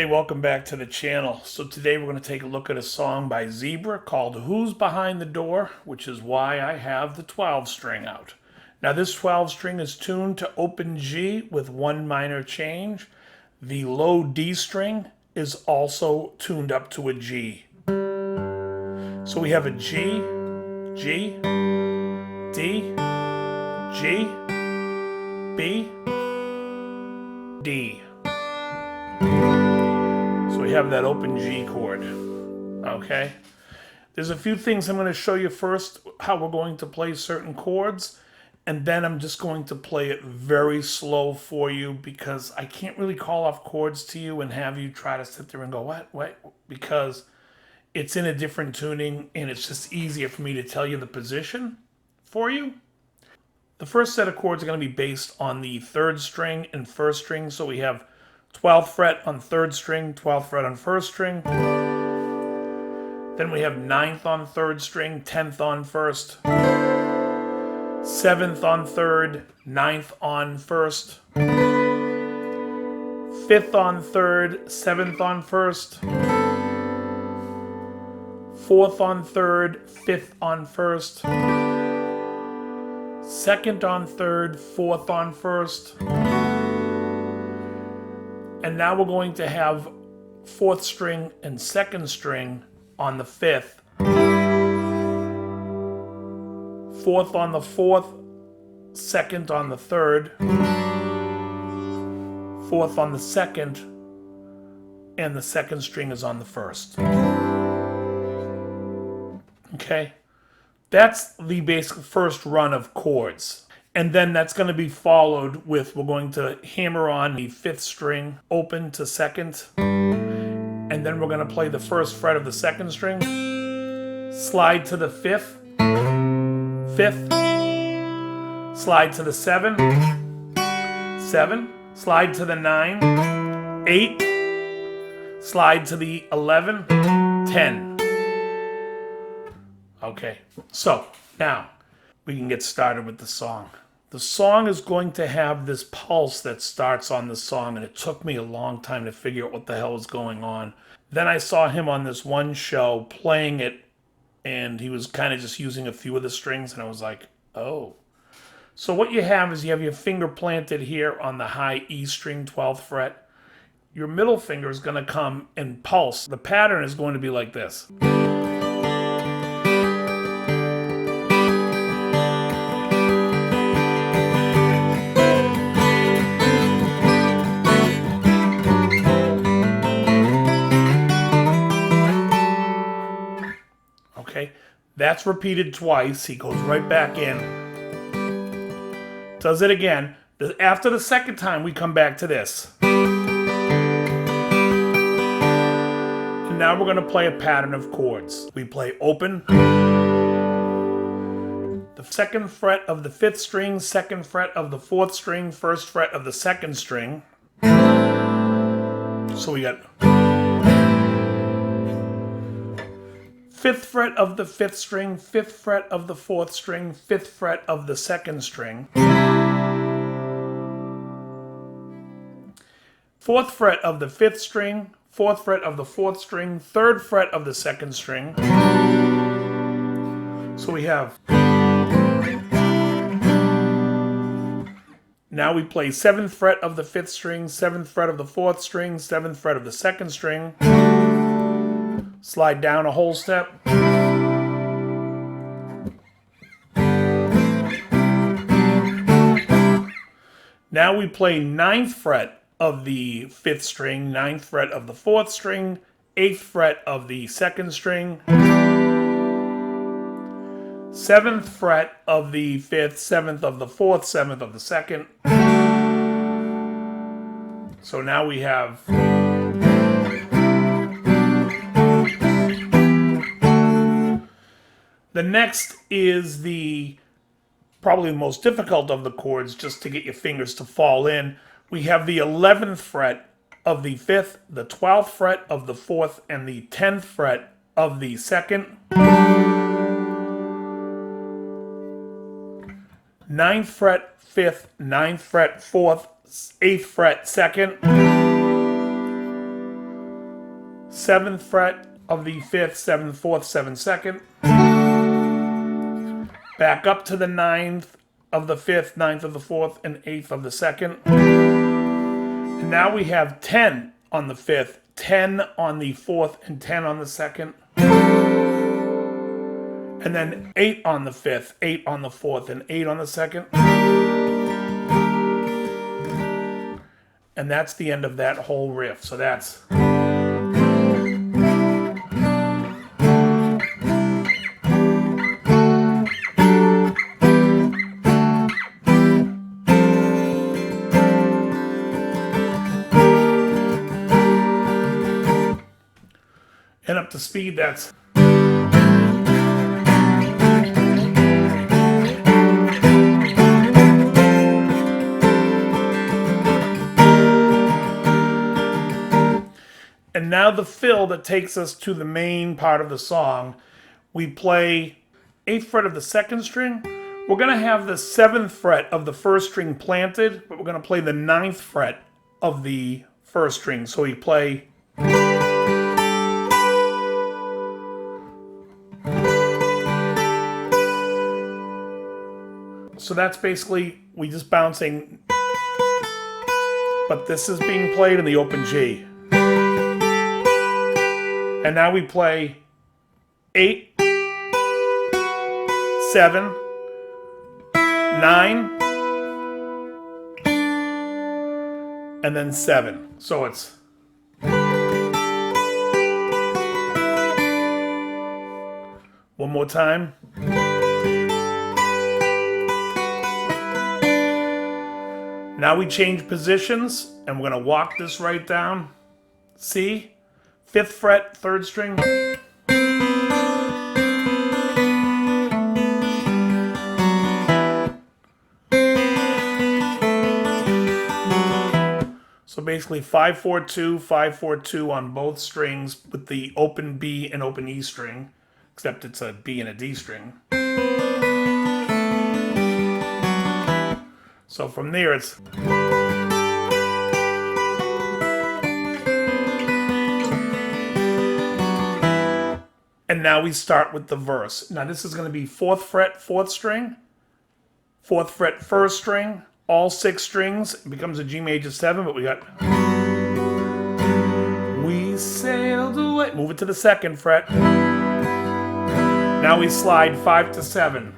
Hey, welcome back to the channel. So today we're going to take a look at a song by Zebra called Who's Behind the Door, which is why I have the 12 string out. Now this 12 string is tuned to open G with one minor change. The low D string is also tuned up to a G. So we have a G, G, D, G, B, D. So we have that open G chord, okay? There's a few things I'm going to show you first, how we're going to play certain chords, and then I'm just going to play it very slow for you because I can't really call off chords to you and have you try to sit there and go, what? Because it's in a different tuning and it's just easier for me to tell you the position for you. The first set of chords are going to be based on the 3rd string and 1st string, so we have 12th fret on 3rd string, 12th fret on 1st string. Then we have 9th on 3rd string, 10th on 1st. 7th on 3rd, 9th on 1st. 5th on 3rd, 7th on 1st. 4th on 3rd, 5th on 1st. 2nd on 3rd, 4th on 1st. And now we're going to have 4th string and 2nd string on the 5th. 4th on the 4th, 2nd on the 3rd. 4th on the 2nd, and the 2nd string is on the 1st. Okay? That's the basic first run of chords. And then that's going to be followed with, we're going to hammer on the 5th string open to 2nd. And then we're going to play the 1st fret of the 2nd string. Slide to the 5th. 5th. Slide to the 7. 7. Slide to the 9. 8. Slide to the 11. 10. Okay, so now we can get started with the song. The song is going to have this pulse that starts on the song, and it took me a long time to figure out what the hell was going on. Then I saw him on this one show playing it, and he was kind of just using a few of the strings, and I was like, oh. So what you have is you have your finger planted here on the high E string, 12th fret. Your middle finger is going to come and pulse. The pattern is going to be like this. That's repeated twice. He goes right back in. Does it again. After the second time, we come back to this. And now we're going to play a pattern of chords. We play open. The 2nd fret of the 5th string, 2nd fret of the 4th string, 1st fret of the 2nd string. So we got 5th fret of the 5th string, 5th fret of the 4th string, 5th fret of the 2nd string. 4th fret of the 5th string, 4th fret of the 4th string, 3rd fret of the 2nd string. So we have. Now we play 7th fret of the 5th string, 7th fret of the 4th string, 7th fret of the 2nd string. Slide down a whole step. Now we play 9th fret of the 5th string, 9th fret of the 4th string, 8th fret of the 2nd string, 7th fret of the 5th, 7th of the 4th, 7th of the 2nd. So now we have. The next is probably the most difficult of the chords, just to get your fingers to fall in. We have the 11th fret of the 5th, the 12th fret of the 4th, and the 10th fret of the 2nd. 9th fret, 5th, 9th fret, 4th, 8th fret, 2nd. 7th fret of the 5th, 7th, 4th, 7th, 2nd. Back up to the 9th of the 5th, 9th of the 4th, and 8th of the 2nd. And now we have 10 on the 5th, 10 on the 4th, and 10 on the 2nd. And then 8 on the 5th, 8 on the 4th, and 8 on the 2nd. And that's the end of that whole riff. So that's... And up to speed, that's... And now the fill that takes us to the main part of the song. We play 8th fret of the 2nd string. We're going to have the 7th fret of the 1st string planted, but we're going to play the 9th fret of the 1st string. So we play... So that's basically, we just bouncing, but this is being played in the open G. And now we play 8, 7, 9, and then 7. So it's... One more time. Now we change positions, and we're going to walk this right down. C, 5th fret, 3rd string. So basically 5-4-2, 5-4-2 on both strings with the open B and open E string, except it's a B and a D string. So from there it's... And now we start with the verse. Now this is going to be 4th fret, 4th string, 4th fret, 1st string, all 6 strings. It becomes a G major 7, but we got... We sailed away. Move it to the 2nd fret. Now we slide 5 to 7.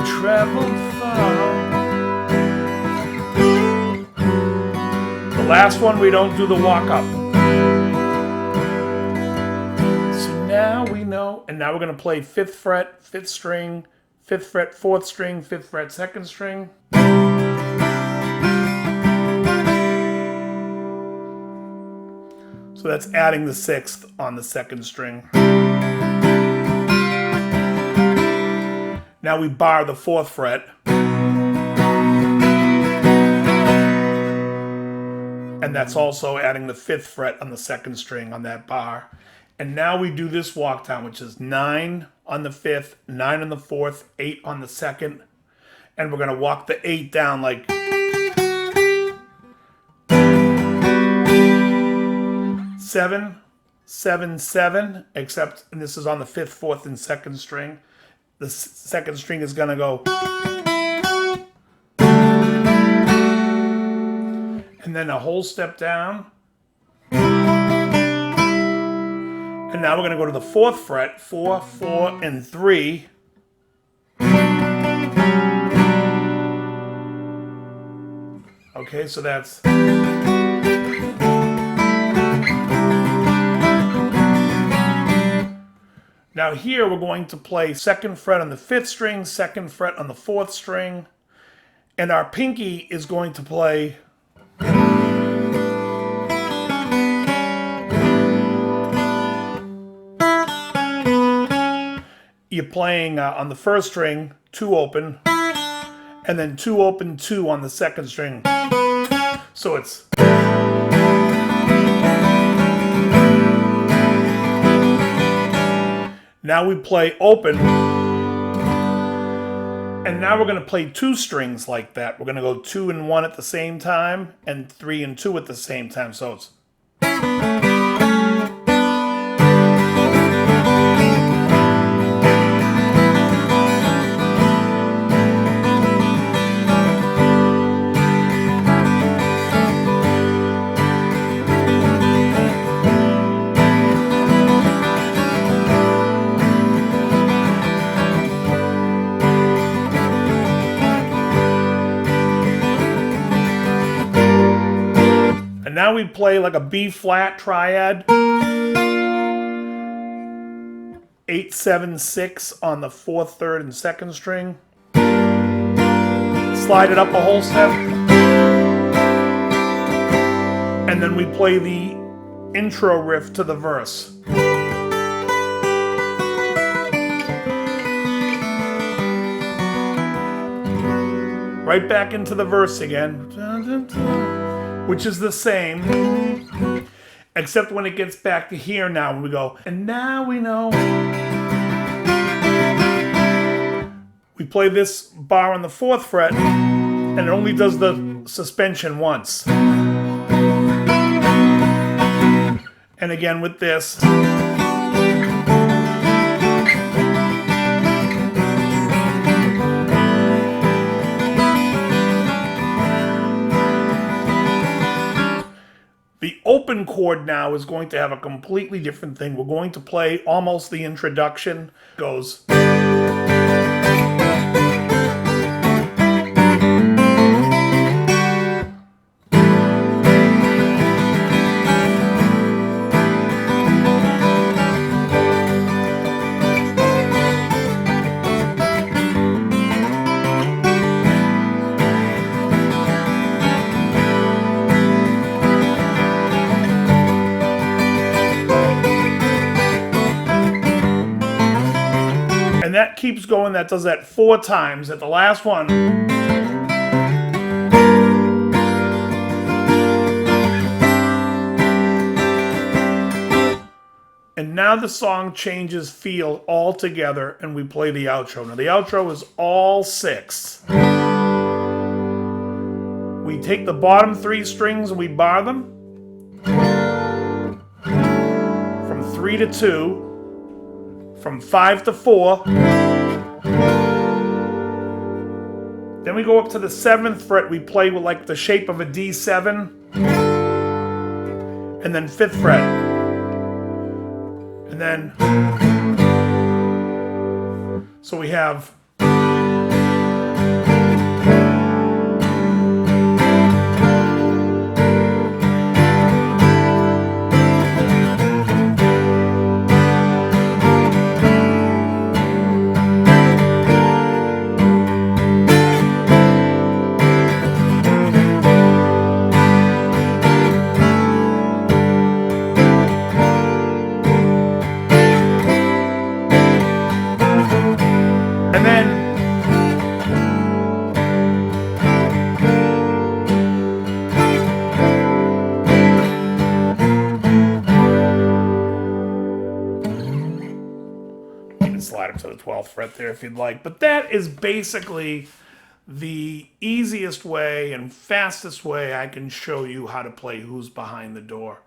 Traveled far. The last one we don't do the walk up. So now we know, and now we're going to play 5th fret, 5th string, 5th fret, 4th string, 5th fret, 2nd string. So that's adding the 6th on the 2nd string. Now we bar the 4th fret. And that's also adding the 5th fret on the 2nd string on that bar. And now we do this walk down, which is 9 on the 5th, 9 on the 4th, 8 on the 2nd. And we're going to walk the 8 down like... Seven, 7, 7, except, and this is on the 5th, 4th, and 2nd string. The 2nd string is going to go. And then a whole step down. And now we're going to go to the 4th fret, 4, 4, and 3. Okay, so that's... Now here we're going to play 2nd fret on the 5th string, 2nd fret on the 4th string, and our pinky is going to play you're playing on the 1st string 2 open, and then 2 open 2 on the 2nd string. So it's... Now we play open, And now we're going to play 2 strings like that. We're going to go 2 and 1 at the same time and 3 and 2 at the same time. So it's... And now we play like a B flat triad. 8, 7, 6 on the 4th, 3rd, and 2nd string. Slide it up a whole step. And then we play the intro riff to the verse. Right back into the verse again. Which is the same, except when it gets back to here now, when we go, and now we know. We play this bar on the 4th fret, and it only does the suspension once. And again with this. The open chord now is going to have a completely different thing. We're going to play almost the introduction. It goes. And that keeps going, that does that 4 times. At the last one. And now the song changes feel altogether and we play the outro. Now the outro is all 6. We take the bottom 3 strings and we bar them. From 3 to 2. From 5 to 4. Then we go up to the 7th fret. We play with like the shape of a D7. And then 5th fret. And then... So we have... And then you can slide up to the 12th fret there if you'd like. But that is basically the easiest way and fastest way I can show you how to play Who's Behind the Door.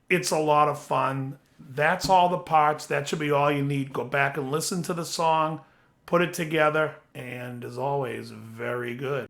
It's a lot of fun. That's all the parts. That should be all you need. Go back and listen to the song. Put it together, and as always, very good.